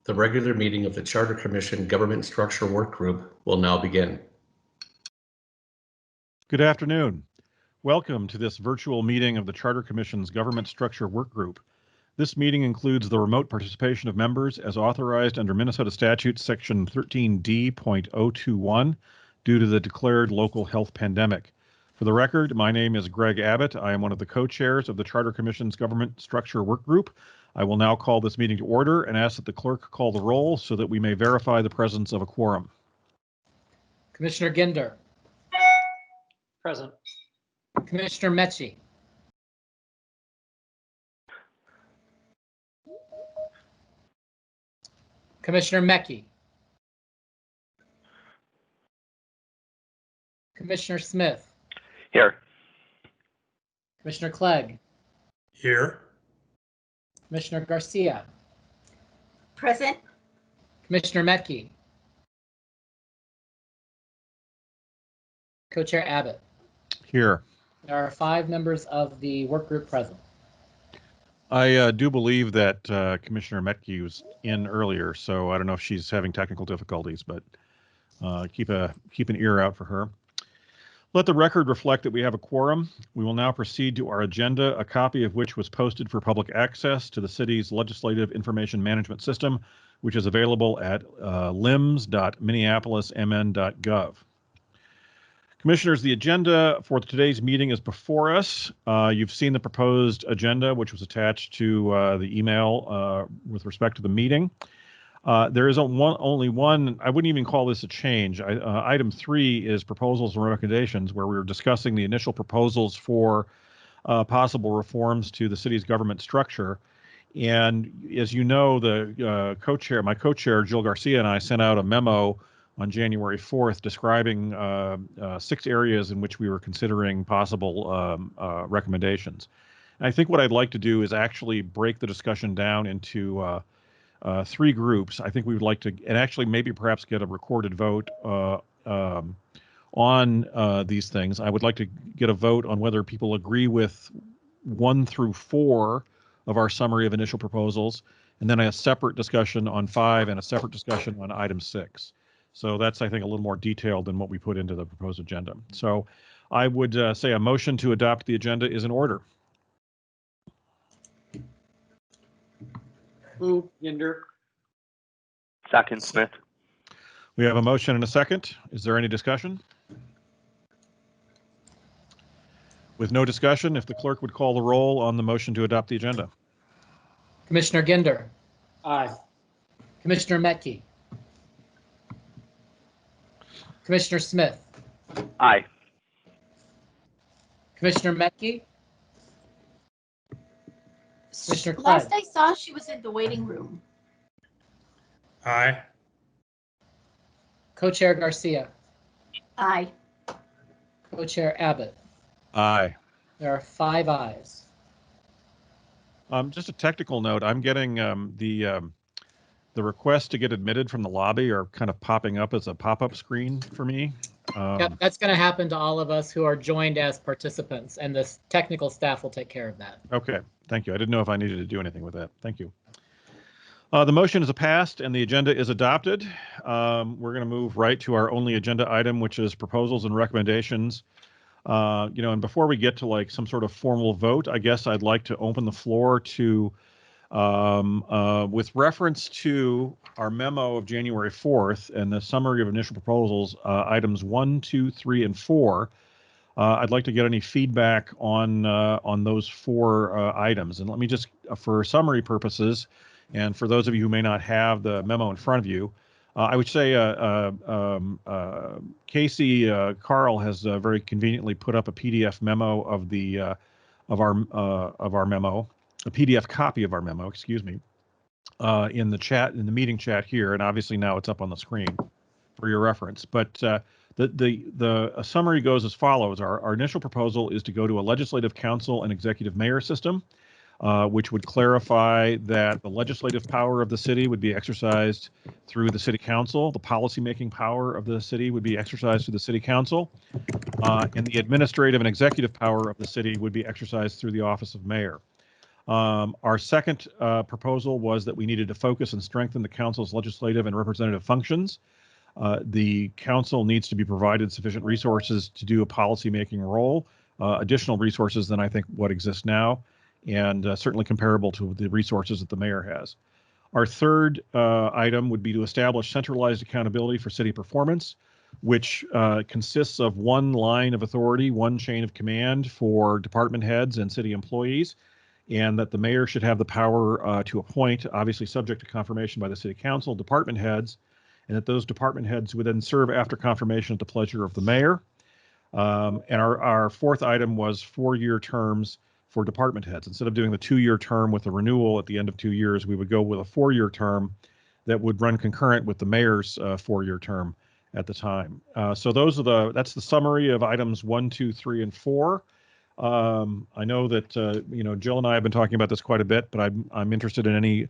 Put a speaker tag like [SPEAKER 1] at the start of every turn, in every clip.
[SPEAKER 1] The regular meeting of the Charter Commission Government Structure Work Group will now begin.
[SPEAKER 2] Good afternoon. Welcome to this virtual meeting of the Charter Commission's Government Structure Work Group. This meeting includes the remote participation of members as authorized under Minnesota Statute Section 13D.021 due to the declared local health pandemic. For the record, my name is Greg Abbott. I am one of the co-chairs of the Charter Commission's Government Structure Work Group. I will now call this meeting to order and ask that the clerk call the roll so that we may verify the presence of a quorum.
[SPEAKER 3] Commissioner Ginder.
[SPEAKER 4] Present.
[SPEAKER 3] Commissioner Mecci. Commissioner Mecki. Commissioner Smith.
[SPEAKER 4] Here.
[SPEAKER 3] Commissioner Clegg.
[SPEAKER 1] Here.
[SPEAKER 3] Commissioner Garcia.
[SPEAKER 5] Present.
[SPEAKER 3] Commissioner Mecki. Co-Chair Abbott.
[SPEAKER 2] Here.
[SPEAKER 3] There are 5 members of the work group present.
[SPEAKER 2] I do believe that Commissioner Metke was in earlier, so I don't know if she's having technical difficulties, but keep an ear out for her. Let the record reflect that we have a quorum. We will now proceed to our agenda, a copy of which was posted for public access to the city's Legislative Information Management System, which is available at lims.minneapolismn.gov. Commissioners, the agenda for today's meeting is before us. You've seen the proposed agenda, which was attached to the email with respect to the meeting. There is only one, I wouldn't even call this a change. Item 3 is proposals and recommendations, where we were discussing the initial proposals for possible reforms to the city's government structure. And as you know, the my co-chair, Jill Garcia, and I sent out a memo on January 4th describing 6 areas in which we were considering possible recommendations. And I think what I'd like to do is actually break the discussion down into 3 groups. I think we would like to, and actually maybe perhaps get a recorded vote on these things. I would like to get a vote on whether people agree with 1 through 4 of our summary of initial proposals, and then a separate discussion on 5 and a separate discussion on item 6. So that's, I think, a little more detailed than what we put into the proposed agenda. So I would say a motion to adopt the agenda is in order.
[SPEAKER 4] Move, Ginder. Second, Smith.
[SPEAKER 2] We have a motion and a second. Is there any discussion? With no discussion, if the clerk would call the roll on the motion to adopt the agenda.
[SPEAKER 3] Commissioner Ginder.
[SPEAKER 4] Aye.
[SPEAKER 3] Commissioner Mecki. Commissioner Smith.
[SPEAKER 4] Aye.
[SPEAKER 3] Commissioner Mecki. Commissioner Clegg.
[SPEAKER 5] Last I saw, she was in the waiting room.
[SPEAKER 1] Aye.
[SPEAKER 3] Co-Chair Garcia.
[SPEAKER 5] Aye.
[SPEAKER 3] Co-Chair Abbott.
[SPEAKER 2] Aye.
[SPEAKER 3] There are 5 ayes.
[SPEAKER 2] Just a technical note, I'm getting the requests to get admitted from the lobby are kind of popping up as a pop-up screen for me.
[SPEAKER 3] Yep, that's going to happen to all of us who are joined as participants, and the technical staff will take care of that.
[SPEAKER 2] Okay, thank you. I didn't know if I needed to do anything with that. Thank you. The motion is passed and the agenda is adopted. We're going to move right to our only agenda item, which is proposals and recommendations. And before we get to like some sort of formal vote, I guess I'd like to open the floor to, with reference to our memo of January 4th and the summary of initial proposals, items 1, 2, 3, and 4. I'd like to get any feedback on those 4 items. And let me just, for summary purposes, and for those of you who may not have the memo in front of you, I would say Casey Carl has very conveniently put up a PDF memo of the of our memo, a PDF copy of our memo, excuse me, in the chat, in the meeting chat here, and obviously now it's up on the screen for your reference. But the summary goes as follows: our initial proposal is to go to a legislative council and executive mayor system, which would clarify that the legislative power of the city would be exercised through the city council, the policymaking power of the city would be exercised through the city council, and the administrative and executive power of the city would be exercised through the office of mayor. Our second proposal was that we needed to focus and strengthen the council's legislative and representative functions. The council needs to be provided sufficient resources to do a policymaking role, additional resources than I think what exists now, and certainly comparable to the resources that the mayor has. Our third item would be to establish centralized accountability for city performance, which consists of one line of authority, one chain of command for department heads and city employees, and that the mayor should have the power to appoint, obviously subject to confirmation by the city council, department heads, and that those department heads would then serve after confirmation at the pleasure of the mayor. And our fourth item was 4-year terms for department heads. Instead of doing the 2-year term with a renewal at the end of 2 years, we would go with a 4-year term that would run concurrent with the mayor's 4-year term at the time. So that's the summary of items 1, 2, 3, and 4. I know that Jill and I have been talking about this quite a bit, but I'm interested in any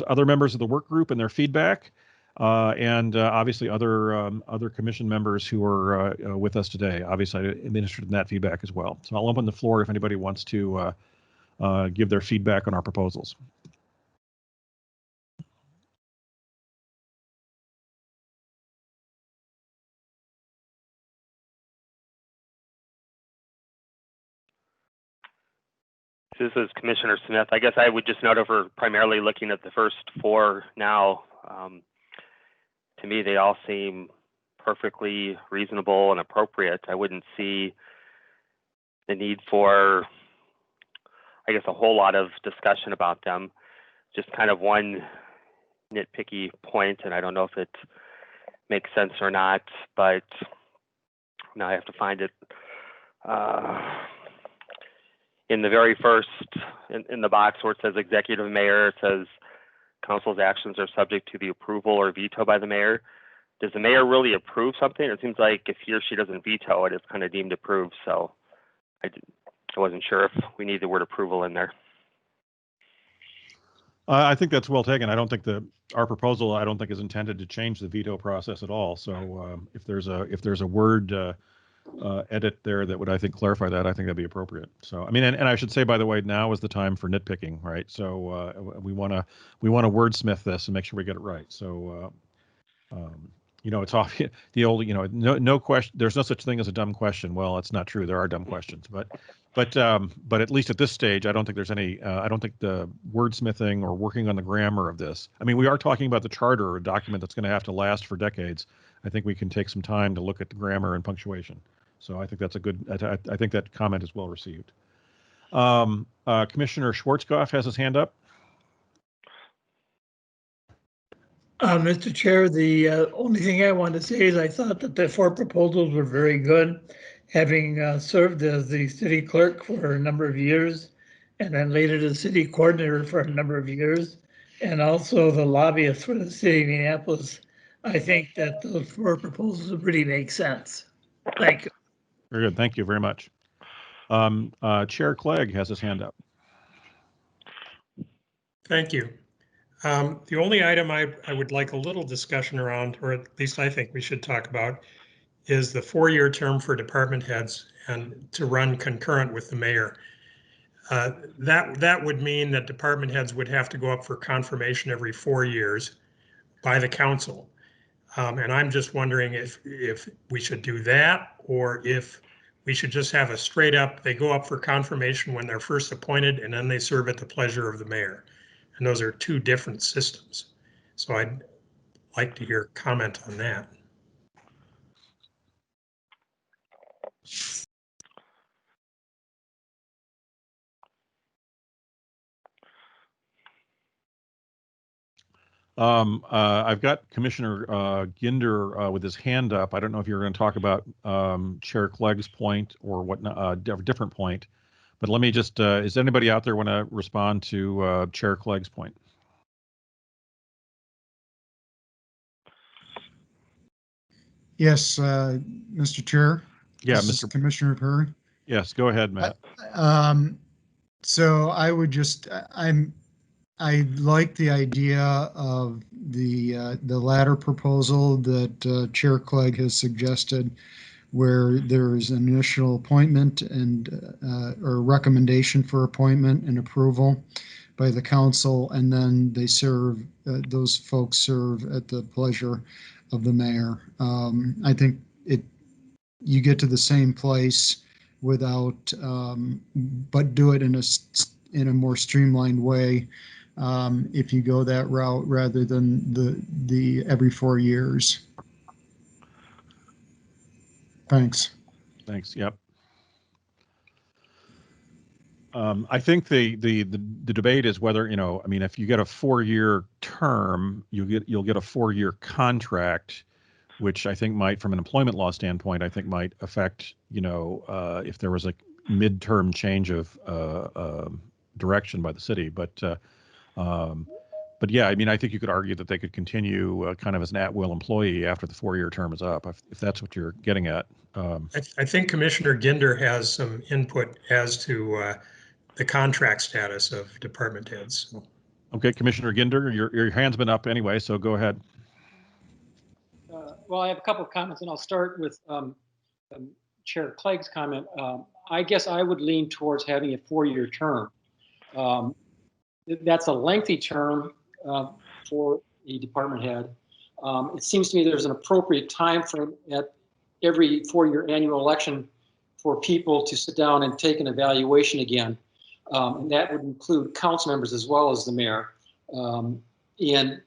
[SPEAKER 2] other members of the work group and their feedback, and obviously other commission members who are with us today. Obviously, I'm interested in that feedback as well. So I'll open the floor if anybody wants to give their feedback on our proposals.
[SPEAKER 4] This is Commissioner Smith. I guess I would just note over primarily looking at the first 4 now. To me, they all seem perfectly reasonable and appropriate. I wouldn't see the need for, I guess, a whole lot of discussion about them. Just kind of one nitpicky point, and I don't know if it makes sense or not, but now I have to find it. In the very first, in the box where it says executive mayor, it says council's actions are subject to the approval or veto by the mayor. Does the mayor really approve something? It seems like if he or she doesn't veto it, it's kind of deemed approved. So I wasn't sure if we need the word approval in there.
[SPEAKER 2] I think that's well taken. I don't think our proposal, I don't think, is intended to change the veto process at all. So if there's a word edit there that would, I think, clarify that, I think that'd be appropriate. So I mean, and I should say, by the way, now is the time for nitpicking, right? So we want to wordsmith this and make sure we get it right. So it's off the old, no question. There's no such thing as a dumb question. Well, it's not true. There are dumb questions, but at least at this stage, I don't think there's any. I don't think the wordsmithing or working on the grammar of this. I mean, we are talking about the charter, a document that's going to have to last for decades. I think we can take some time to look at the grammar and punctuation. So I think that's a good. I think that comment is well received. Commissioner Schwarzkopf has his hand up.
[SPEAKER 6] Mr. Chair, the only thing I want to say is I thought that the 4 proposals were very good. Having served as the city clerk for a number of years, and then later the city coordinator for a number of years, and also the lobbyist for the city of Minneapolis, I think that those 4 proposals really make sense. Thank you.
[SPEAKER 2] Very good. Thank you very much. Chair Clegg has his hand up.
[SPEAKER 7] Thank you. The only item I would like a little discussion around, or at least I think we should talk about, is the 4-year term for department heads and to run concurrent with the mayor. That would mean that department heads would have to go up for confirmation every 4 years by the council. And I'm just wondering if we should do that, or if we should just have a straight up, they go up for confirmation when they're first appointed and then they serve at the pleasure of the mayor. And those are 2 different systems. So I'd like to hear comment on that.
[SPEAKER 2] I've got Commissioner Ginder with his hand up. I don't know if you're going to talk about Chair Clegg's point or what, different point, but let me just, is anybody out there want to respond to Chair Clegg's point?
[SPEAKER 8] Yes, Mr. Chair.
[SPEAKER 2] Yeah,
[SPEAKER 8] Mr. Commissioner Perry.
[SPEAKER 2] Yes, go ahead, Matt.
[SPEAKER 8] So I would just, I like the idea of the latter proposal that Chair Clegg has suggested, where there is an initial appointment and or recommendation for appointment and approval by the council, and then they serve, those folks serve at the pleasure of the mayor. I think you get to the same place without, but do it in a more streamlined way if you go that route rather than the every 4 years. Thanks.
[SPEAKER 2] Thanks. Yep. I think the debate is whether, I mean, if you get a 4-year term, you'll get a 4-year contract, which I think might, from an employment law standpoint, I think might affect, if there was a midterm change of direction by the city. But yeah, I mean, I think you could argue that they could continue kind of as an at-will employee after the 4-year term is up, if that's what you're getting at.
[SPEAKER 7] I think Commissioner Ginder has some input as to the contract status of department heads.
[SPEAKER 2] Okay, Commissioner Ginder, your hand's been up anyway, so go ahead.
[SPEAKER 9] Well, I have a couple of comments, and I'll start with Chair Clegg's comment. I guess I would lean towards having a 4-year term. That's a lengthy term for a department head. It seems to me there's an appropriate time frame at every 4-year annual election for people to sit down and take an evaluation again. And that would include council members as well as the mayor. And,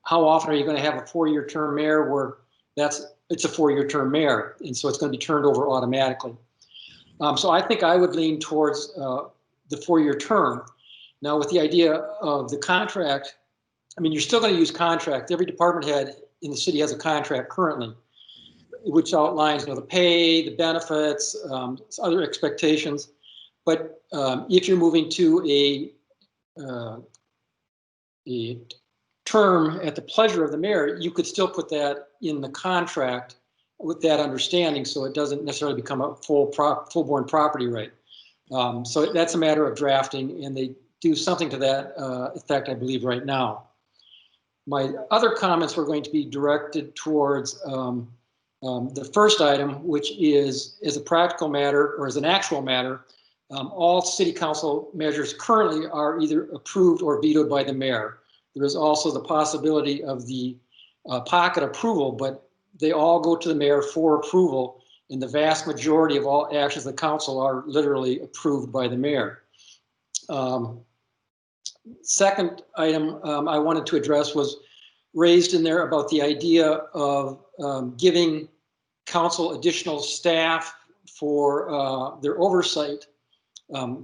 [SPEAKER 9] how often are you going to have a 4-year term mayor where it's a 4-year term mayor, and so it's going to be turned over automatically. So I think I would lean towards the 4-year term. Now, with the idea of the contract, I mean, you're still going to use contract. Every department head in the city has a contract currently, which outlines, the pay, the benefits, other expectations. But if you're moving to a term at the pleasure of the mayor, you could still put that in the contract with that understanding, so it doesn't necessarily become a full-born property right. So that's a matter of drafting, and they do something to that effect, I believe, right now. My other comments were going to be directed towards the first item, which is, as a practical matter or as an actual matter, all city council measures currently are either approved or vetoed by the mayor. There is also the possibility of the pocket approval, but they all go to the mayor for approval, and the vast majority of all actions of the council are literally approved by the mayor. Second item I wanted to address was raised in there about the idea of giving council additional staff for their oversight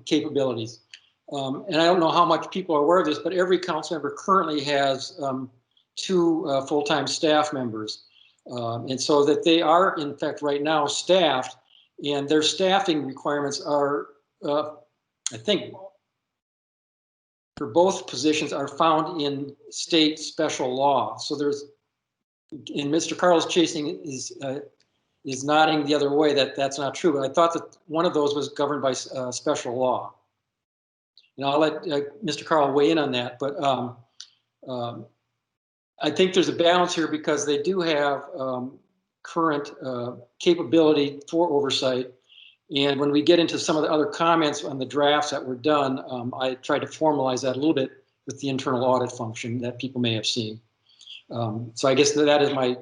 [SPEAKER 9] capabilities. And I don't know how much people are aware of this, but every council member currently has 2 full-time staff members. And so that they are, in fact, right now staffed, and their staffing requirements are, I think, for both positions are found in state special law. So there's, and Mr. Carl's chasing is nodding the other way that that's not true, but I thought that one of those was governed by special law. And I'll let Mr. Carl weigh in on that, but I think there's a balance here because they do have current capability for oversight. And when we get into some of the other comments on the drafts that were done, I tried to formalize that a little bit with the internal audit function that people may have seen. So I guess that is my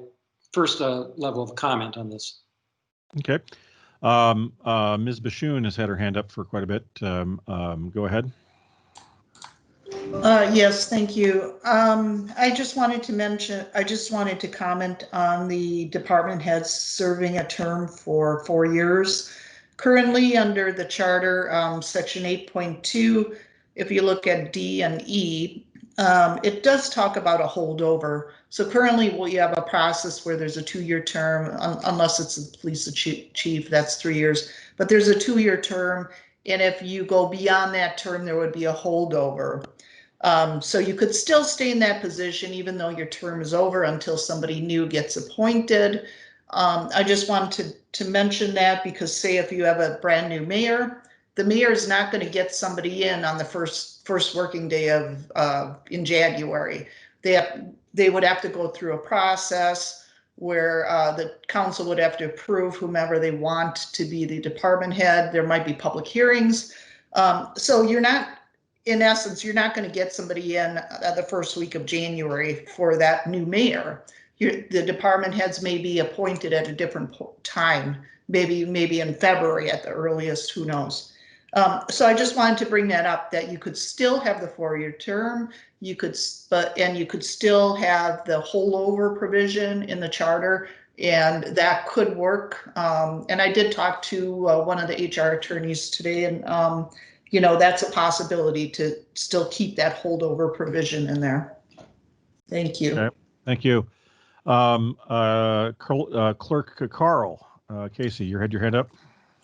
[SPEAKER 9] first level of comment on this.
[SPEAKER 2] Okay. Ms. Bashoon has had her hand up for quite a bit. Go ahead.
[SPEAKER 10] Yes, thank you. I just wanted to comment on the department heads serving a term for 4 years. Currently under the charter, section 8.2, if you look at D and E, it does talk about a holdover. So currently we have a process where there's a 2-year term, unless it's the police chief, that's 3 years, but there's a 2-year term. And if you go beyond that term, there would be a holdover. So you could still stay in that position even though your term is over until somebody new gets appointed. I just wanted to mention that because say if you have a brand new mayor, the mayor is not going to get somebody in on the first working day of in January. They would have to go through a process where the council would have to approve whomever they want to be the department head. There might be public hearings. So you're not, in essence, you're not going to get somebody in the first week of January for that new mayor. The department heads may be appointed at a different time, maybe in February at the earliest, who knows. So I just wanted to bring that up, that you could still have the 4-year term, you could still have the holdover provision in the charter, and that could work. And I did talk to one of the HR attorneys today, and you know, that's a possibility to still keep that holdover provision in there. Thank you.
[SPEAKER 2] Okay. Thank you. Clerk Carl, Casey, you had your hand up.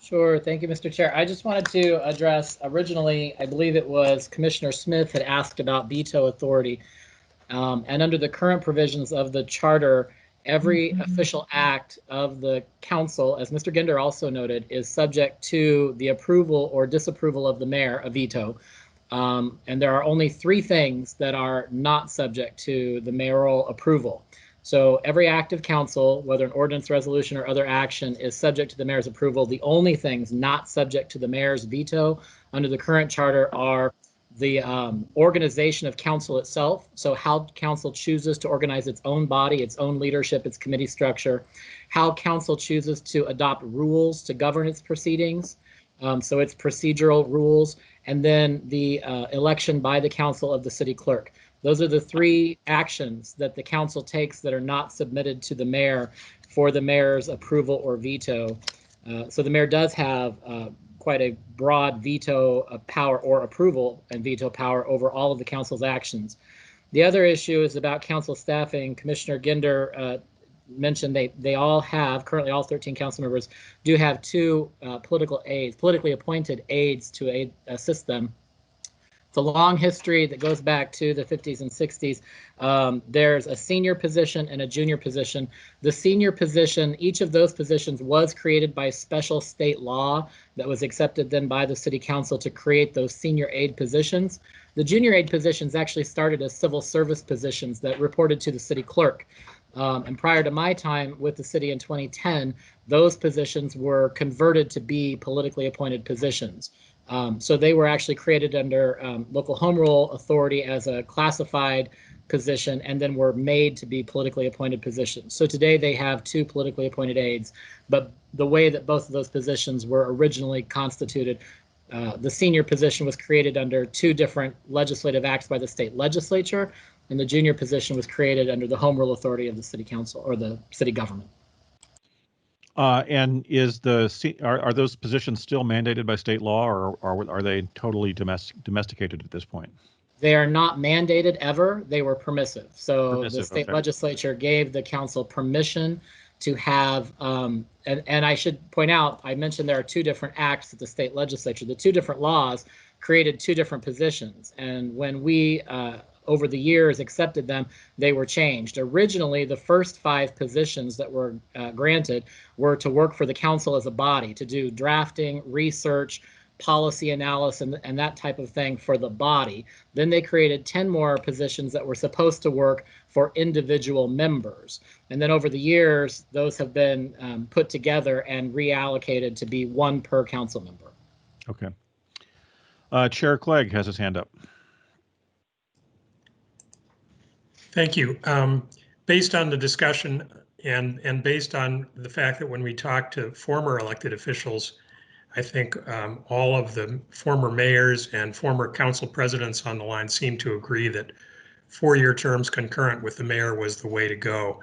[SPEAKER 3] Sure. Thank you, Mr. Chair. I just wanted to address, originally, I believe it was Commissioner Smith had asked about veto authority. And under the current provisions of the charter, every official act of the council, as Mr. Ginder also noted, is subject to the approval or disapproval of the mayor, a veto. And there are only 3 things that are not subject to the mayoral approval. So every act of council, whether an ordinance, resolution, or other action, is subject to the mayor's approval. The only things not subject to the mayor's veto under the current charter are the organization of council itself. So how council chooses to organize its own body, its own leadership, its committee structure, how council chooses to adopt rules to govern its proceedings. So it's procedural rules, and then the election by the council of the city clerk. Those are the 3 actions that the council takes that are not submitted to the mayor for the mayor's approval or veto. So the mayor does have quite a broad veto power or approval and veto power over all of the council's actions. The other issue is about council staffing. Commissioner Ginder mentioned they all have, currently all 13 council members do have 2 politically appointed aides to assist them. It's a long history that goes back to the 50s and 60s. There's a senior position and a junior position. The senior position, each of those positions was created by special state law that was accepted then by the city council to create those senior aide positions. The junior aide positions actually started as civil service positions that reported to the city clerk. And prior to my time with the city in 2010, those positions were converted to be politically appointed positions. So they were actually created under local home rule authority as a classified position, and then were made to be politically appointed positions. So today they have 2 politically appointed aides, but the way that both of those positions were originally constituted, the senior position was created under 2 different legislative acts by the state legislature, and the junior position was created under the home rule authority of the city council or the city government.
[SPEAKER 2] And are those positions still mandated by state law, or are they totally domesticated at this point? They
[SPEAKER 3] are not mandated ever. They were permissive. So the state legislature gave the council permission to have, and I should point out, I mentioned there are 2 different acts at the state legislature. The 2 different laws created 2 different positions. And when we, over the years, accepted them, they were changed. Originally, the first 5 positions that were granted were to work for the council as a body, to do drafting, research, policy analysis, and that type of thing for the body. Then they created 10 more positions that were supposed to work for individual members. And then over the years, those have been put together and reallocated to be 1 per council member.
[SPEAKER 2] Okay. Chair Clegg has his hand up.
[SPEAKER 7] Thank you. Based on the discussion and based on the fact that when we talk to former elected officials, I think all of the former mayors and former council presidents on the line seem to agree that 4-year terms concurrent with the mayor was the way to go.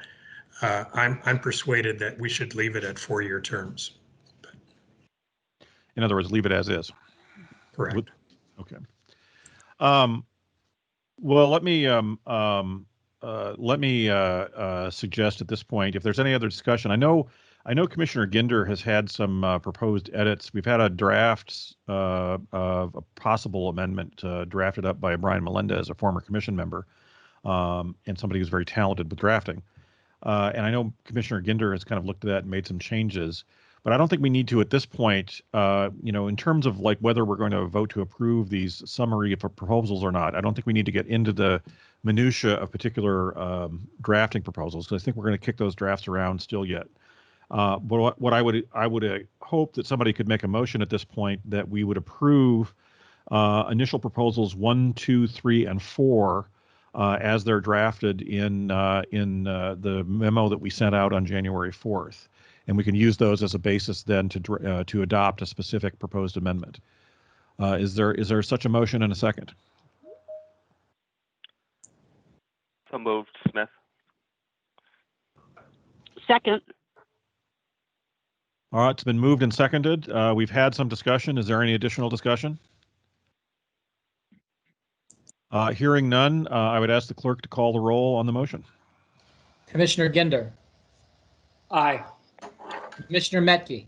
[SPEAKER 7] I'm persuaded that we should leave it at 4-year terms.
[SPEAKER 2] In other words, leave it as is.
[SPEAKER 7] Correct.
[SPEAKER 2] Okay. Well, let me suggest at this point, if there's any other discussion, I know Commissioner Ginder has had some proposed edits. We've had a draft of a possible amendment drafted up by Brian Melendez, a former commission member, and somebody who's very talented with drafting. And I know Commissioner Ginder has kind of looked at that and made some changes. But I don't think we need to at this point, in terms of like whether we're going to vote to approve these summary proposals or not. I don't think we need to get into the minutia of particular drafting proposals, because I think we're going to kick those drafts around still yet. But what I would hope that somebody could make a motion at this point that we would approve initial proposals 1, 2, 3, and 4 as they're drafted in the memo that we sent out on January 4th, and we can use those as a basis then to adopt a specific proposed amendment. Is there such a motion and a second?
[SPEAKER 4] So moved, Smith.
[SPEAKER 5] Second.
[SPEAKER 2] All right, it's been moved and seconded. We've had some discussion. Is there any additional discussion? Hearing none, I would ask the clerk to call the roll on the motion.
[SPEAKER 3] Commissioner Ginder,
[SPEAKER 9] Aye.
[SPEAKER 3] Commissioner Metke,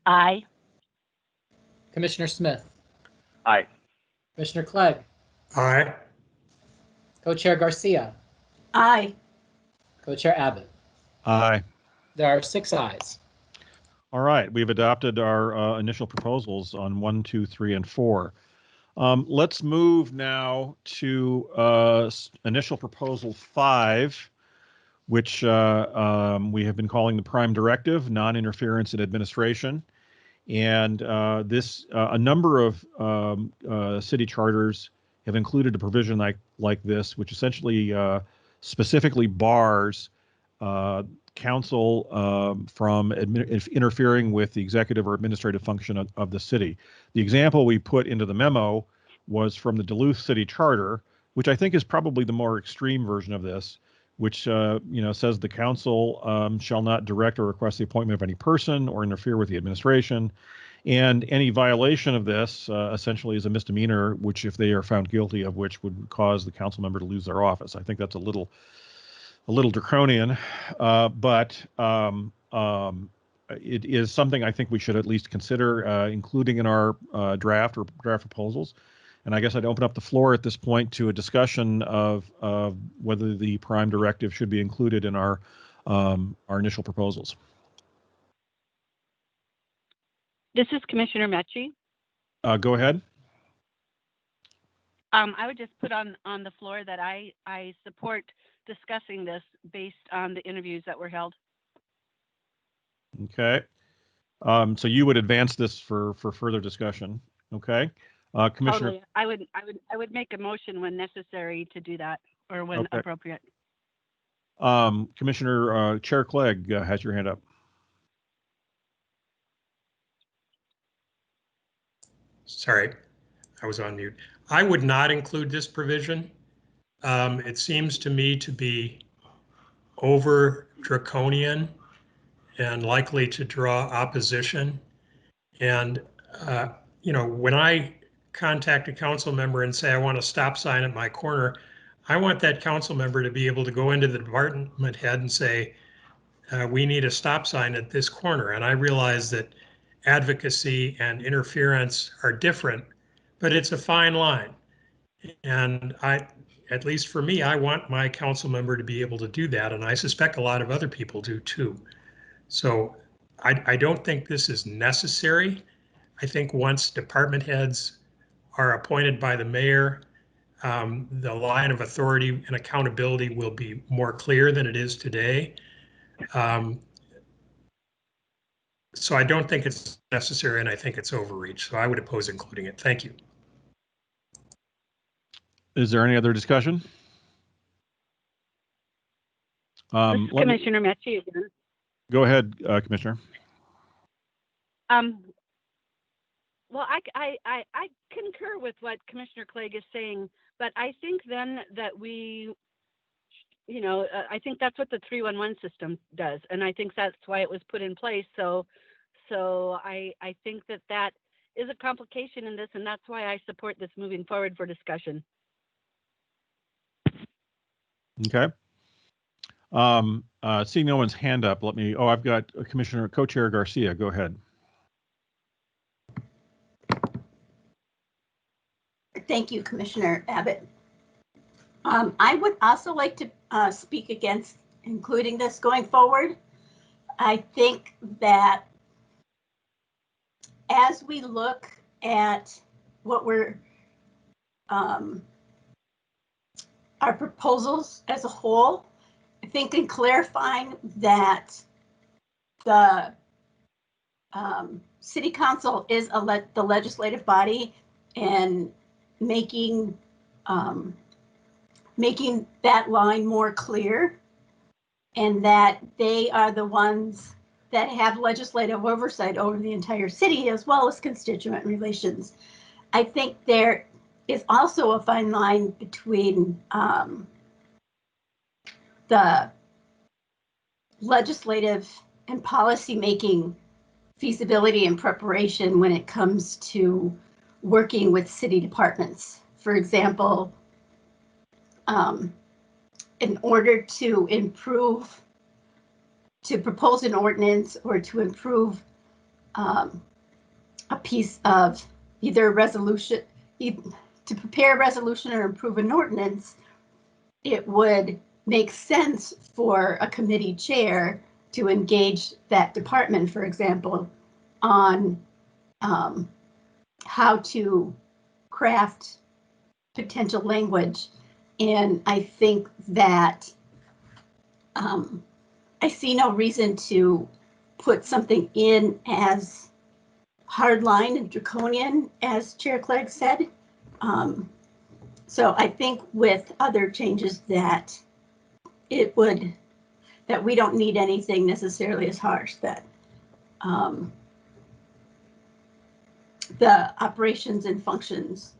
[SPEAKER 5] Aye.
[SPEAKER 3] Commissioner Smith,
[SPEAKER 4] Aye.
[SPEAKER 3] Commissioner Clegg,
[SPEAKER 7] Aye.
[SPEAKER 3] Co-Chair Garcia,
[SPEAKER 5] Aye.
[SPEAKER 3] Co-Chair Abbott.
[SPEAKER 2] Aye.
[SPEAKER 3] There are 6 ayes.
[SPEAKER 2] All right, we've adopted our initial proposals on 1, 2, 3, and 4. Let's move now to initial proposal 5, which we have been calling the Prime Directive, Non-Interference in Administration. And a number of city charters have included a provision like this, which essentially specifically bars council from interfering with the executive or administrative function of the city. The example we put into the memo was from the Duluth City Charter, which I think is probably the more extreme version of this, which says the council shall not direct or request the appointment of any person or interfere with the administration, and any violation of this essentially is a misdemeanor, which if they are found guilty of which would cause the council member to lose their office. I think that's a little draconian, but it is something I think we should at least consider including in our draft proposals. And I guess I'd open up the floor at this point to a discussion of whether the Prime Directive should be included in our initial proposals.
[SPEAKER 11] This is Commissioner Metke.
[SPEAKER 2] Go ahead.
[SPEAKER 11] I would just put on the floor that I support discussing this based on the interviews that were held.
[SPEAKER 2] Okay. So you would advance this for further discussion. Okay. Commissioner.
[SPEAKER 11] Totally. I would make a motion when necessary to do that, or when appropriate.
[SPEAKER 2] Commissioner Chair Clegg has your hand up.
[SPEAKER 7] Sorry, I was on mute. I would not include this provision. It seems to me to be over draconian and likely to draw opposition. And, when I contact a council member and say, I want a stop sign at my corner, I want that council member to be able to go into the department head and say, we need a stop sign at this corner. And I realize that advocacy and interference are different, but it's a fine line. And at least for me, I want my council member to be able to do that. And I suspect a lot of other people do too. So I don't think this is necessary. I think once department heads are appointed by the mayor, the line of authority and accountability will be more clear than it is today. So I don't think it's necessary, and I think it's overreach. So I would oppose including it. Thank you.
[SPEAKER 2] Is there any other discussion?
[SPEAKER 11] Commissioner Metke again.
[SPEAKER 2] Go ahead, Commissioner.
[SPEAKER 11] Well, I concur with what Commissioner Clegg is saying, but I think then that we, I think that's what the 311 system does, and I think that's why it was put in place. So I think that is a complication in this, and that's why I support this moving forward for discussion.
[SPEAKER 2] Okay. Seeing no one's hand up, I've got Commissioner Co-Chair Garcia. Go ahead.
[SPEAKER 5] Thank you, Commissioner Abbott. I would also like to speak against including this going forward. I think that as we look at what we're our proposals as a whole. I think in clarifying that the city council is the legislative body, and making that line more clear, and that they are the ones that have legislative oversight over the entire city as well as constituent relations. I think there is also a fine line between the legislative and policy-making feasibility and preparation when it comes to working with city departments. For example, in order to propose an ordinance or to improve a piece of either a resolution, to prepare a resolution or improve an ordinance, it would make sense for a committee chair to engage that department, for example, on how to craft potential language. And I think that I see no reason to put something in as hardline and draconian, as Chair Clegg said. So I think with other changes that that we don't need anything necessarily as harsh, that the operations and functions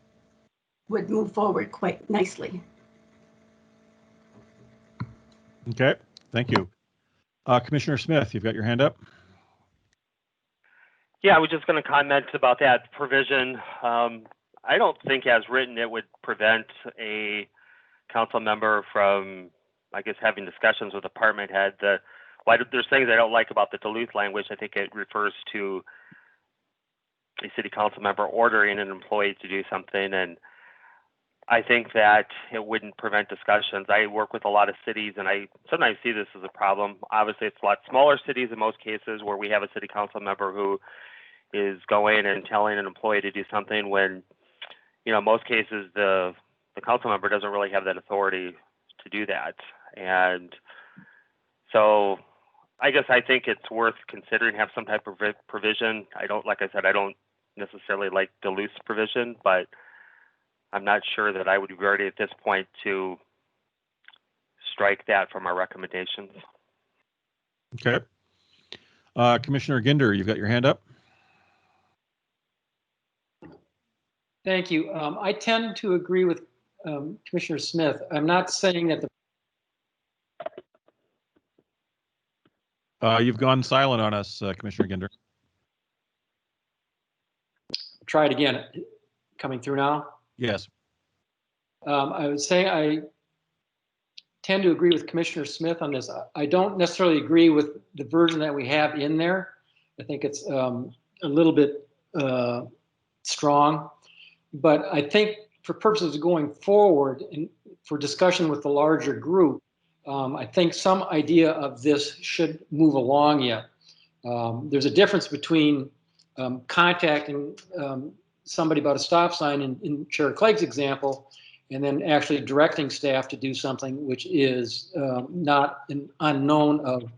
[SPEAKER 5] would move forward quite nicely.
[SPEAKER 2] Okay, thank you. Commissioner Smith, you've got your hand up.
[SPEAKER 4] Yeah, I was just going to comment about that provision. I don't think as written it would prevent a council member from, I guess, having discussions with department head. There's things I don't like about the Duluth language. I think it refers to a city council member ordering an employee to do something, and I think that it wouldn't prevent discussions. I work with a lot of cities, and I sometimes see this as a problem. Obviously, it's a lot smaller cities in most cases where we have a city council member who is going and telling an employee to do something when, most cases the council member doesn't really have that authority to do that. And so I guess I think it's worth considering have some type of provision. Like I said, I don't necessarily like Duluth's provision, but I'm not sure that I would be ready at this point to strike that from our recommendations.
[SPEAKER 2] Okay. Commissioner Ginder, you've got your hand up.
[SPEAKER 9] Thank you. I tend to agree with Commissioner Smith. I'm not saying that
[SPEAKER 2] You've gone silent on us, Commissioner Ginder.
[SPEAKER 9] Try it again. Coming through now?
[SPEAKER 2] Yes.
[SPEAKER 9] I would say I tend to agree with Commissioner Smith on this. I don't necessarily agree with the version that we have in there. I think it's a little bit strong. But I think for purposes of going forward and for discussion with the larger group, I think some idea of this should move along yet. There's a difference between contacting somebody about a stop sign in Chair Clegg's example, and then actually directing staff to do something which is not an unknown of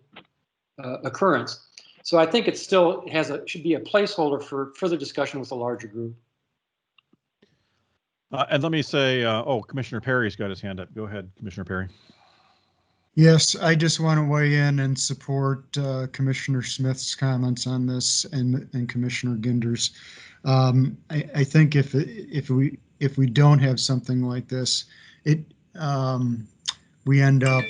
[SPEAKER 9] occurrence. So I think it still should be a placeholder for further discussion with the larger group.
[SPEAKER 2] And let me say, Commissioner Perry's got his hand up. Go ahead, Commissioner Perry.
[SPEAKER 8] Yes, I just want to weigh in and support Commissioner Smith's comments on this and Commissioner Ginder's. I think if we don't have something like this, we end up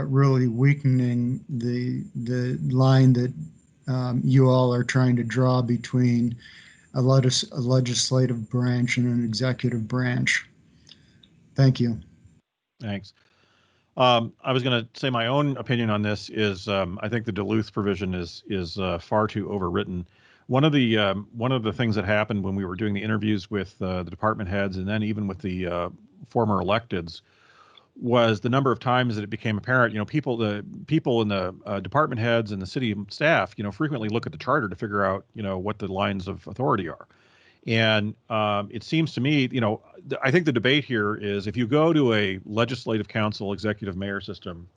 [SPEAKER 8] really weakening the line that you all are trying to draw between a legislative branch and an executive branch. Thank you.
[SPEAKER 2] Thanks. I was going to say my own opinion on this is I think the Duluth provision is far too overwritten. One of the things that happened when we were doing the interviews with the department heads and then even with the former electeds was the number of times that it became apparent, the people in the department heads and the city staff, frequently look at the charter to figure out, what the lines of authority are. And it seems to me, I think the debate here is if you go to a legislative council, executive mayor system,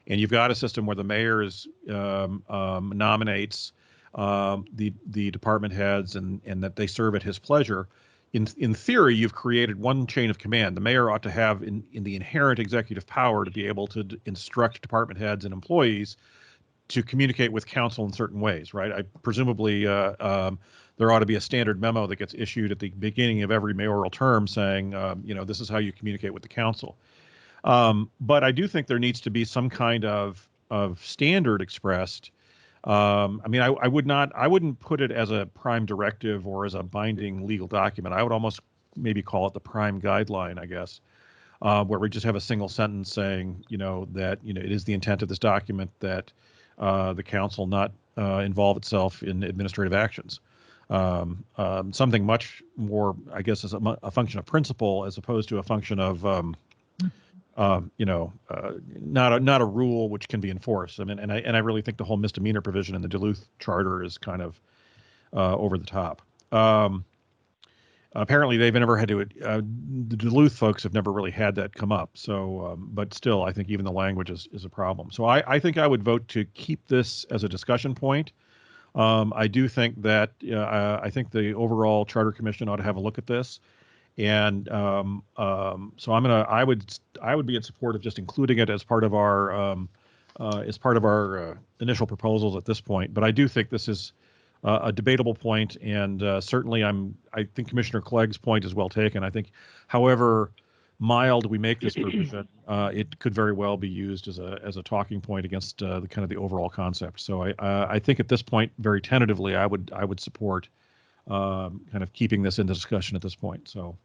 [SPEAKER 2] and you've got a system where the mayor nominates the department heads and that they serve at his pleasure. In theory, you've created one chain of command. The mayor ought to have in the inherent executive power to be able to instruct department heads and employees to communicate with council in certain ways, right? Presumably there ought to be a standard memo that gets issued at the beginning of every mayoral term saying, this is how you communicate with the council. But I do think there needs to be some kind of standard expressed. I wouldn't put it as a prime directive or as a binding legal document. I would almost maybe call it the prime guideline, I guess, where we just have a single sentence saying, that, it is the intent of this document that the council not involve itself in administrative actions. Something much more, I guess, as a function of principle as opposed to a function of, not a rule which can be enforced. I mean, and I really think the whole misdemeanor provision in the Duluth Charter is kind of over the top. Apparently, they've never had to. The Duluth folks have never really had that come up. So, but still, I think even the language is a problem. So, I think I would vote to keep this as a discussion point. I do think that I think the overall Charter Commission ought to have a look at this, and so I would be in support of just including it as part of our initial proposals at this point. But I do think this is a debatable point, and certainly I think Commissioner Clegg's point is well taken. I think, however mild we make this provision, it could very well be used as a talking point against the kind of the overall concept. So I think at this point, very tentatively, I would support kind of keeping this in the discussion at this point. So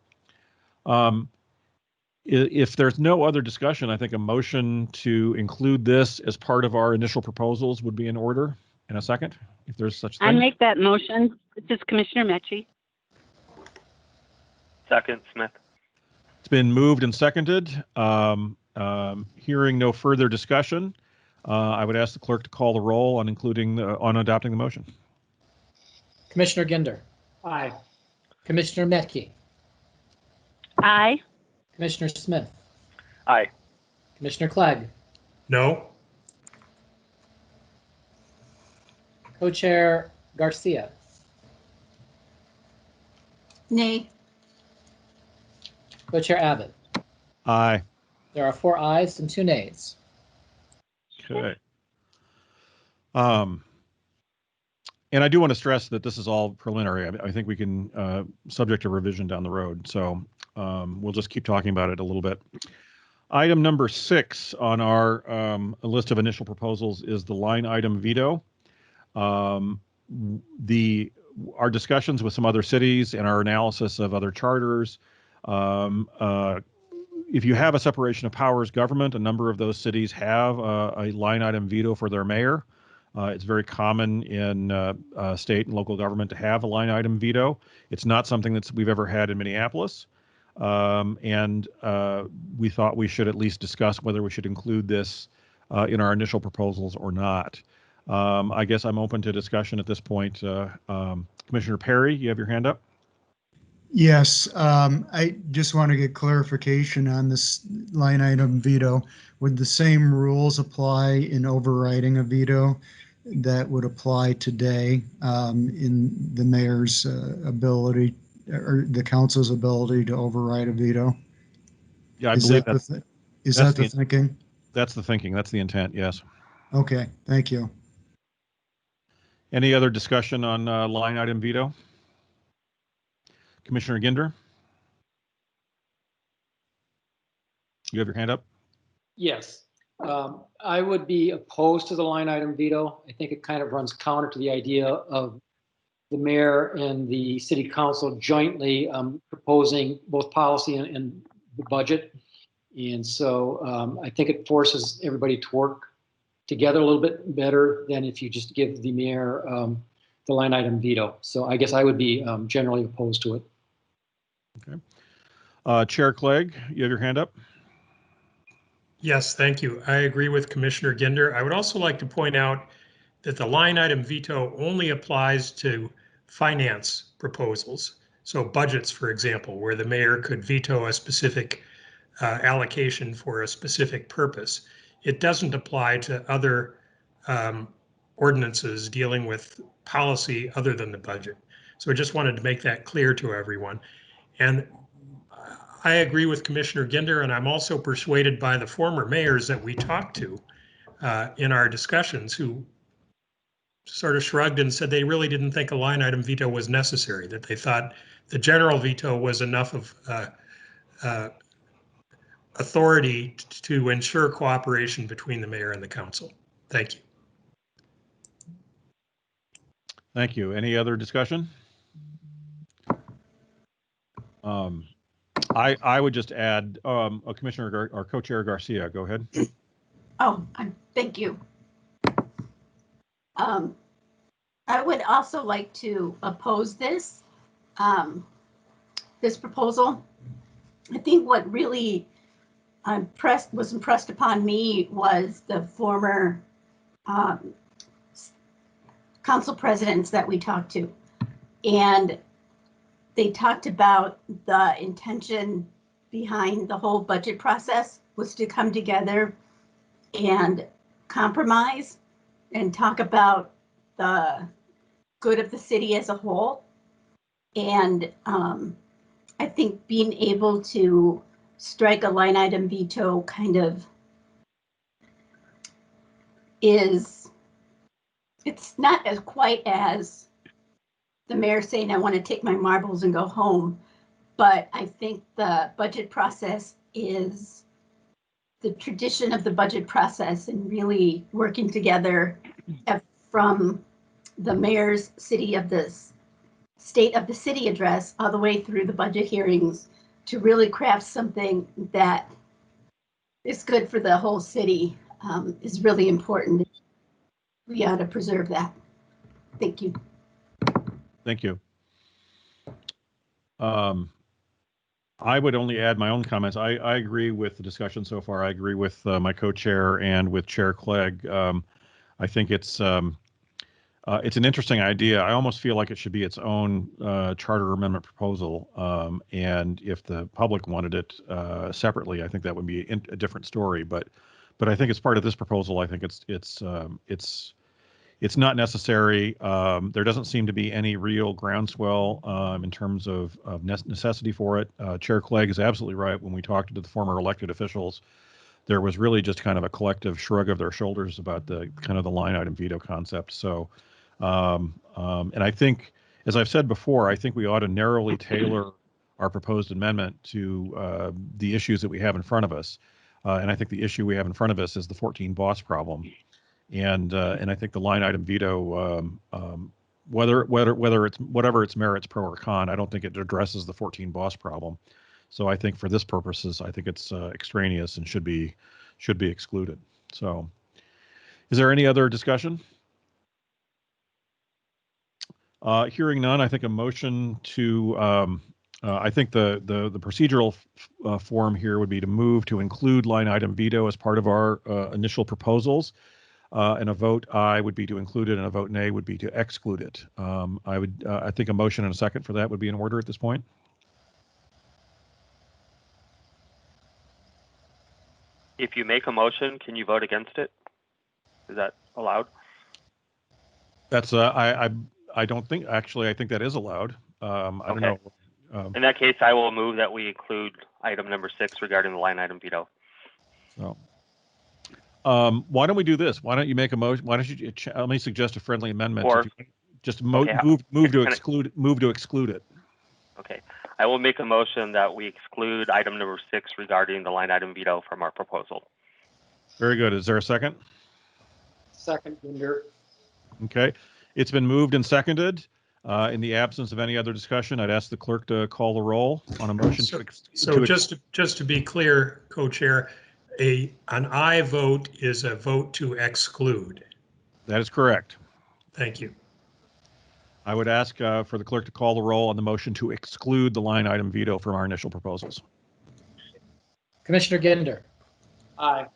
[SPEAKER 2] if there's no other discussion, I think a motion to include this as part of our initial proposals would be in order. In a second, if there's such a thing.
[SPEAKER 11] I make that motion. This is Commissioner Mechie.
[SPEAKER 4] Second, Smith.
[SPEAKER 2] It's been moved and seconded. Hearing no further discussion, I would ask the clerk to call the roll on adopting the motion.
[SPEAKER 3] Commissioner Ginder.
[SPEAKER 9] Aye.
[SPEAKER 3] Commissioner Mechie.
[SPEAKER 11] Aye.
[SPEAKER 3] Commissioner Smith.
[SPEAKER 4] Aye.
[SPEAKER 3] Commissioner Clegg.
[SPEAKER 7] No.
[SPEAKER 3] Co-Chair Garcia.
[SPEAKER 5] Nay.
[SPEAKER 3] Co-Chair Abbott.
[SPEAKER 2] Aye.
[SPEAKER 3] There are 4 ayes and 2 nays.
[SPEAKER 2] Okay. And I do want to stress that this is all preliminary. I think we can subject to revision down the road. So we'll just keep talking about it a little bit. Item number 6 on our list of initial proposals is the line item veto. Our discussions with some other cities and our analysis of other charters. If you have a separation of powers government, a number of those cities have a line item veto for their mayor. It's very common in state and local government to have a line item veto. It's not something that we've ever had in Minneapolis. And we thought we should at least discuss whether we should include this in our initial proposals or not. I guess I'm open to discussion at this point. Commissioner Perry, you have your hand up?
[SPEAKER 8] Yes, I just want to get clarification on this line item veto. Would the same rules apply in overriding a veto that would apply today in the mayor's ability or the council's ability to override a veto?
[SPEAKER 2] Yeah, I believe that.
[SPEAKER 8] Is that the thinking?
[SPEAKER 2] That's the thinking. That's the intent. Yes.
[SPEAKER 8] Okay, thank you.
[SPEAKER 2] Any other discussion on line item veto? Commissioner Ginder? You have your hand up?
[SPEAKER 9] Yes. I would be opposed to the line item veto. I think it kind of runs counter to the idea of the mayor and the city council jointly proposing both policy and the budget. And so I think it forces everybody to work together a little bit better than if you just give the mayor the line item veto. So I guess I would be generally opposed to it.
[SPEAKER 2] Okay. Chair Clegg, you have your hand up?
[SPEAKER 7] Yes, thank you. I agree with Commissioner Ginder. I would also like to point out that the line item veto only applies to finance proposals. So budgets, for example, where the mayor could veto a specific allocation for a specific purpose. It doesn't apply to other ordinances dealing with policy other than the budget. So I just wanted to make that clear to everyone. And I agree with Commissioner Ginder, and I'm also persuaded by the former mayors that we talked to in our discussions who sort of shrugged and said they really didn't think a line item veto was necessary, that they thought the general veto was enough of authority to ensure cooperation between the mayor and the council. Thank you.
[SPEAKER 2] Thank you. Any other discussion? I would just add, Commissioner or Co-Chair Garcia, go ahead.
[SPEAKER 5] Oh, thank you. I would also like to oppose this, this proposal. I think what really was impressed upon me was the former council presidents that we talked to. And they talked about the intention behind the whole budget process was to come together and compromise and talk about the good of the city as a whole. And I think being able to strike a line item veto kind of it's not as quite as the mayor saying, I want to take my marbles and go home. But I think the budget process is the tradition of the budget process and really working together from the mayor's state of the city address all the way through the budget hearings to really craft something that is good for the whole city is really important. We ought to preserve that. Thank you.
[SPEAKER 2] Thank you. I would only add my own comments. I agree with the discussion so far. I agree with my co-chair and with Chair Clegg. I think it's an interesting idea. I almost feel like it should be its own charter amendment proposal. And if the public wanted it separately, I think that would be a different story. But I think as part of this proposal, I think it's not necessary. There doesn't seem to be any real groundswell in terms of necessity for it. Chair Clegg is absolutely right. When we talked to the former elected officials, there was really just kind of a collective shrug of their shoulders about the kind of the line item veto concept. So, and I think, as I've said before, I think we ought to narrowly tailor our proposed amendment to the issues that we have in front of us. And I think the issue we have in front of us is the 14 boss problem. And I think the line item veto, whether it's whatever its merits, pro or con, I don't think it addresses the 14 boss problem. So I think for this purposes, I think it's extraneous and should be excluded. So, is there any other discussion? Hearing none, I think a motion to I think the procedural form here would be to move to include line item veto as part of our initial proposals. And a vote aye would be to include it, and a vote nay would be to exclude it. I think a motion and a second for that would be in order at this point.
[SPEAKER 4] If you make a motion, can you vote against it? Is that allowed?
[SPEAKER 2] That's I don't think, actually, I think that is allowed. I don't know.
[SPEAKER 4] In that case, I will move that we include item number 6 regarding the line item veto.
[SPEAKER 2] So. Why don't we do this? Why don't you make a motion? Why don't you let me suggest a friendly amendment?
[SPEAKER 4] Or,
[SPEAKER 2] just move to exclude. Move to exclude it.
[SPEAKER 4] Okay, I will make a motion that we exclude item number 6 regarding the line item veto from our proposal.
[SPEAKER 2] Very good. Is there a second?
[SPEAKER 9] Second, Ginder.
[SPEAKER 2] Okay, it's been moved and seconded. In the absence of any other discussion, I'd ask the clerk to call the roll on a motion.
[SPEAKER 7] Just to be clear, Co-Chair, an aye vote is a vote to exclude.
[SPEAKER 2] That is correct.
[SPEAKER 7] Thank you.
[SPEAKER 2] I would ask for the clerk to call the roll on the motion to exclude the line item veto from our initial proposals.
[SPEAKER 3] Commissioner Ginder.
[SPEAKER 9] Aye.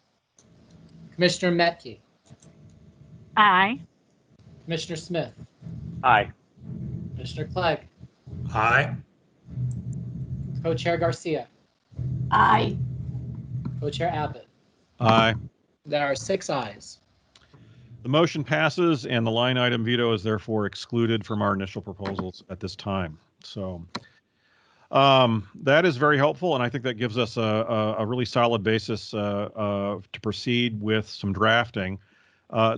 [SPEAKER 3] Commissioner Metke.
[SPEAKER 11] Aye.
[SPEAKER 3] Commissioner Smith.
[SPEAKER 4] Aye.
[SPEAKER 3] Commissioner Clegg.
[SPEAKER 7] Aye.
[SPEAKER 3] Co-Chair Garcia,
[SPEAKER 5] Aye.
[SPEAKER 3] Co-Chair Abbott.
[SPEAKER 2] Aye.
[SPEAKER 3] There are 6 ayes.
[SPEAKER 2] The motion passes, and the line item veto is therefore excluded from our initial proposals at this time. So that is very helpful, and I think that gives us a really solid basis to proceed with some drafting.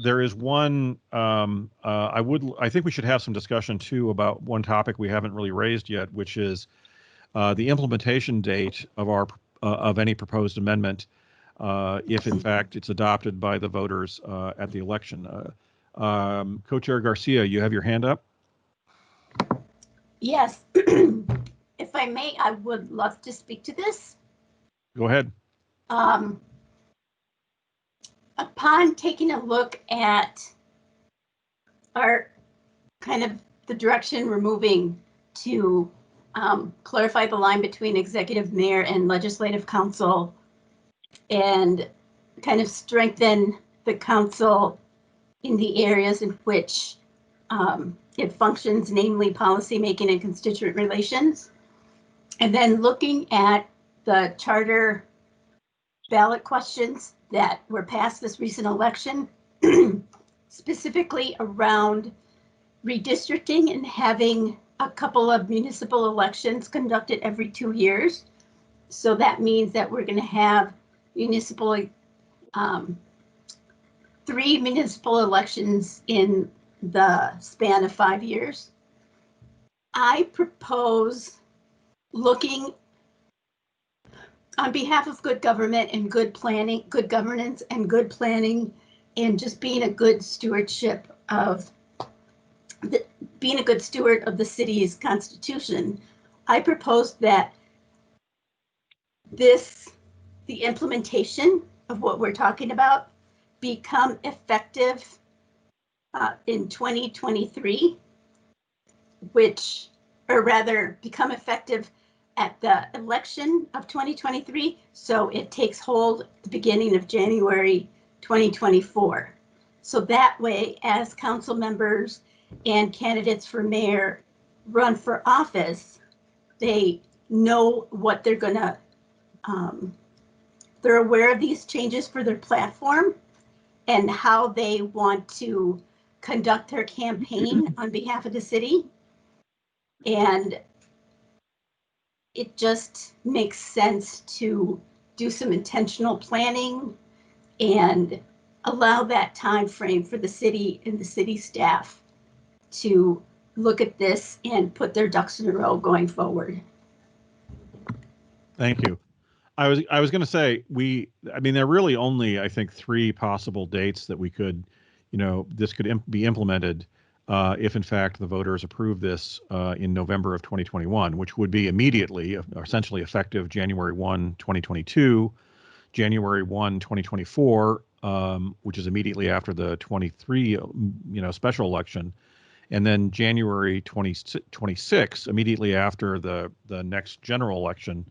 [SPEAKER 2] There is one, I think we should have some discussion too about one topic we haven't really raised yet, which is the implementation date of any proposed amendment, if in fact it's adopted by the voters at the election. Co-Chair Garcia, you have your hand up.
[SPEAKER 5] Yes. If I may, I would love to speak to this.
[SPEAKER 2] Go ahead.
[SPEAKER 5] Upon taking a look at our kind of the direction we're moving to clarify the line between executive mayor and legislative council and kind of strengthen the council in the areas in which it functions, namely policymaking and constituent relations. And then looking at the charter ballot questions that were passed this recent election, specifically around redistricting and having a couple of municipal elections conducted every 2 years. So that means that we're going to have 3 municipal elections in the span of 5 years. I propose looking on behalf of good government and good planning, good governance and good planning, and just being a good stewardship of being a good steward of the city's constitution. I propose that the implementation of what we're talking about become effective in 2023, or rather become effective at the election of 2023. So it takes hold at the beginning of January 2024. So that way, as council members and candidates for mayor run for office, they know what they're gonna, they're aware of these changes for their platform and how they want to conduct their campaign on behalf of the city. And it just makes sense to do some intentional planning and allow that time frame for the city and the city staff to look at this and put their ducks in a row going forward.
[SPEAKER 2] Thank you. I was going to say, I mean, there are really only, I think, 3 possible dates that we could, this could be implemented if in fact the voters approve this in November of 2021, which would be immediately, essentially effective January 1, 2022, January 1, 2024, which is immediately after the 23, special election, and then January 2026, immediately after the next general election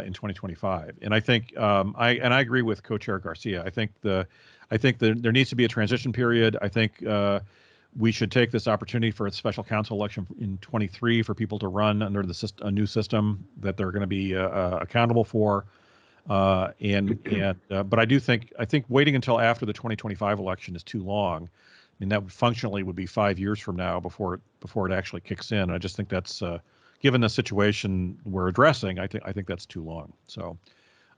[SPEAKER 2] in 2025. And I think I agree with Co-Chair Garcia. I think there needs to be a transition period. I think we should take this opportunity for a special council election in 23 for people to run under a new system that they're going to be accountable for. But I think waiting until after the 2025 election is too long. I mean, that functionally would be 5 years from now before it actually kicks in. I just think that's given the situation we're addressing, I think that's too long. So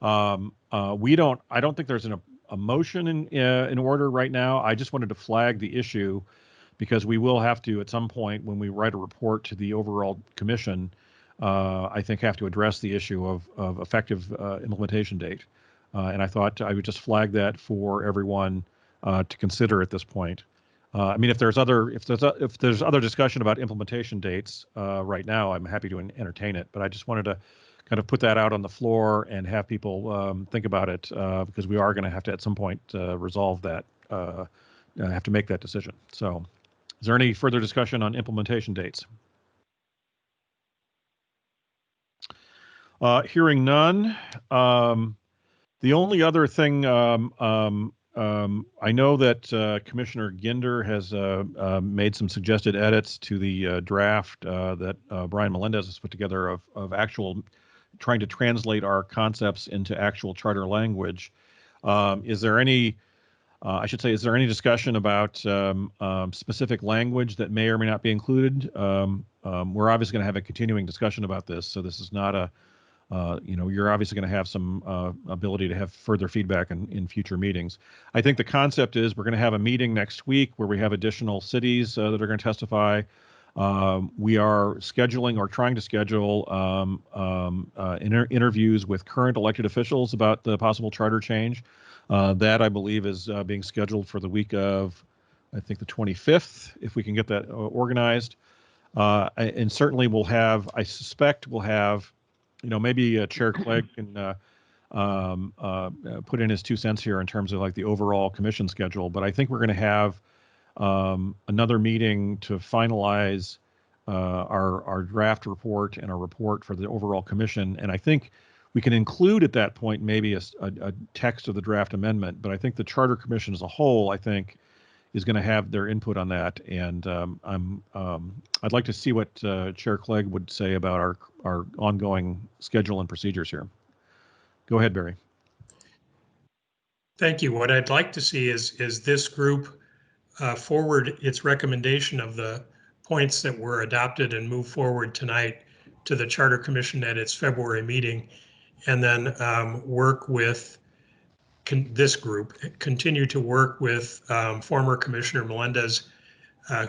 [SPEAKER 2] I don't think there's a motion in order right now. I just wanted to flag the issue because we will have to, at some point when we write a report to the overall commission, I think have to address the issue of effective implementation date. And I thought I would just flag that for everyone to consider at this point. I mean, if there's other discussion about implementation dates right now, I'm happy to entertain it. But I just wanted to kind of put that out on the floor and have people think about it because we are going to have to at some point resolve that, have to make that decision. So is there any further discussion on implementation dates? Hearing none. The only other thing I know that Commissioner Ginder has made some suggested edits to the draft that Brian Melendez has put together of actual trying to translate our concepts into actual charter language. Is there any, I should say, is there any discussion about specific language that may or may not be included? We're obviously going to have a continuing discussion about this, so this is not a, you're obviously going to have some ability to have further feedback in future meetings. I think the concept is we're going to have a meeting next week where we have additional cities that are going to testify. We are scheduling or trying to schedule interviews with current elected officials about the possible charter change. That, I believe, is being scheduled for the week of, I think, the 25th, if we can get that organized. And certainly we'll have, I suspect we'll have, maybe Chair Clegg can put in his 2 cents here in terms of like the overall commission schedule. But I think we're going to have another meeting to finalize our draft report and our report for the overall commission. And I think we can include at that point maybe a text of the draft amendment. But I think the Charter Commission as a whole, I think, is going to have their input on that. And I'd like to see what Chair Clegg would say about our ongoing schedule and procedures here. Go ahead, Barry.
[SPEAKER 7] Thank you. What I'd like to see is this group forward its recommendation of the points that were adopted and move forward tonight to the Charter Commission at its February meeting, and then work with this group, continue to work with former Commissioner Melendez,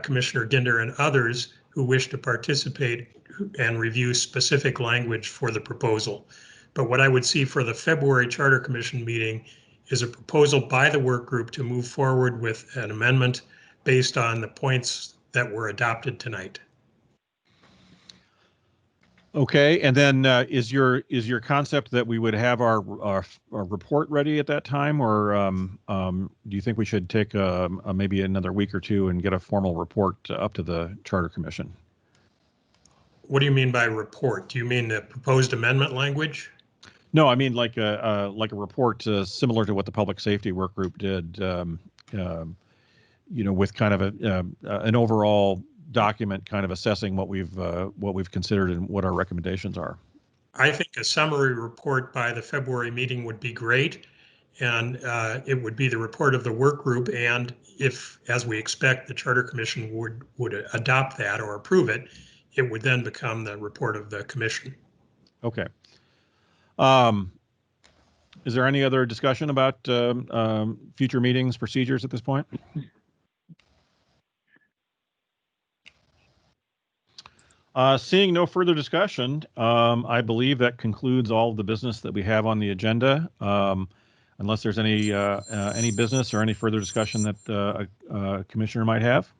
[SPEAKER 7] Commissioner Dinder, and others who wish to participate and review specific language for the proposal. But what I would see for the February Charter Commission meeting is a proposal by the work group to move forward with an amendment based on the points that were adopted tonight.
[SPEAKER 2] Okay, and then is your concept that we would have our report ready at that time, or do you think we should take maybe another week or two and get a formal report up to the Charter Commission?
[SPEAKER 7] What do you mean by report? Do you mean the proposed amendment language?
[SPEAKER 2] No, I mean like a report similar to what the Public Safety Work Group did, with kind of an overall document kind of assessing what we've considered and what our recommendations are.
[SPEAKER 7] I think a summary report by the February meeting would be great, and it would be the report of the work group, and if, as we expect, the Charter Commission would adopt that or approve it, it would then become the report of the commission.
[SPEAKER 2] Okay. Is there any other discussion about future meetings, procedures at this point? Seeing no further discussion, I believe that concludes all of the business that we have on the agenda. Unless there's any business or any further discussion that a commissioner might have.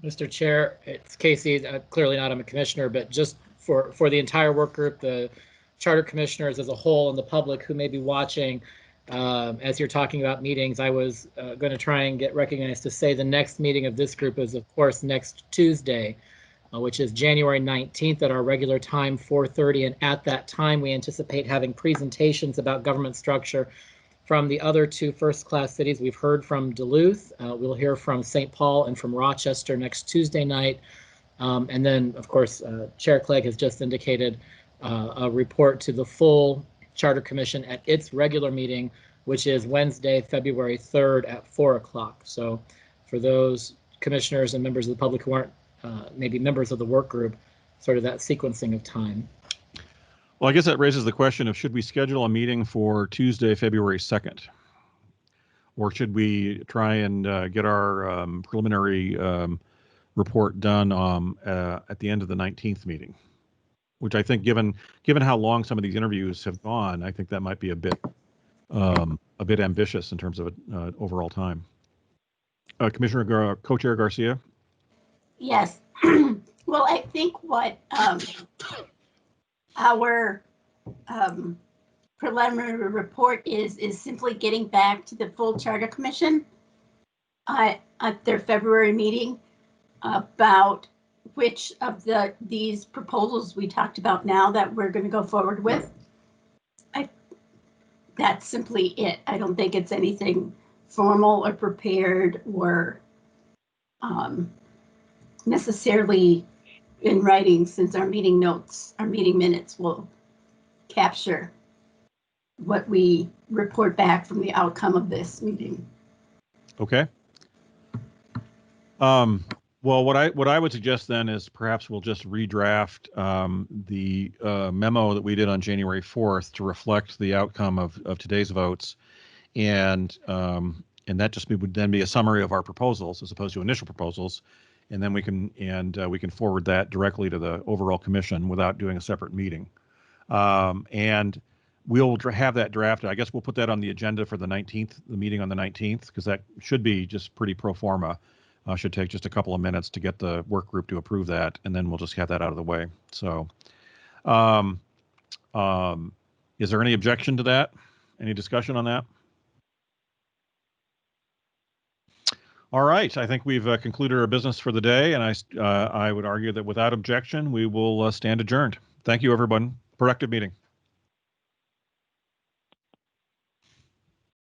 [SPEAKER 3] Mr. Chair, it's Casey. Clearly not, I'm a commissioner, but just for the entire work group, the charter commissioners as a whole and the public who may be watching, as you're talking about meetings, I was going to try and get recognized to say the next meeting of this group is, of course, next Tuesday, which is January 19th at our regular time, 4:30. And at that time, we anticipate having presentations about government structure from the other 2 first-class cities. We've heard from Duluth. We'll hear from St. Paul and from Rochester next Tuesday night. And then, of course, Chair Clegg has just indicated a report to the full Charter Commission at its regular meeting, which is Wednesday, February 3rd at 4 o'clock. So for those commissioners and members of the public who aren't maybe members of the work group, sort of that sequencing of time.
[SPEAKER 2] Well, I guess that raises the question of should we schedule a meeting for Tuesday, February 2nd? Or should we try and get our preliminary report done at the end of the 19th meeting? Which I think, given how long some of these interviews have gone, I think that might be a bit ambitious in terms of overall time. Commissioner Co-Chair Garcia.
[SPEAKER 5] Yes. Well, I think what our preliminary report is simply getting back to the full Charter Commission at their February meeting about which of these proposals we talked about now that we're going to go forward with. That's simply it. I don't think it's anything formal or prepared or necessarily in writing, since our meeting minutes will capture what we report back from the outcome of this meeting.
[SPEAKER 2] Okay. Well, what I would suggest then is perhaps we'll just redraft the memo that we did on January 4th to reflect the outcome of today's votes, and that just would then be a summary of our proposals as opposed to initial proposals, and then we can forward that directly to the overall commission without doing a separate meeting, and we'll have that drafted. I guess we'll put that on the agenda for the 19th, the meeting on the 19th, because that should be just pretty pro forma. Should take just a couple of minutes to get the work group to approve that, and then we'll just have that out of the way. So, is there any objection to that? Any discussion on that? All right, I think we've concluded our business for the day, and I would argue that without objection, we will stand adjourned. Thank you, everyone. Productive meeting.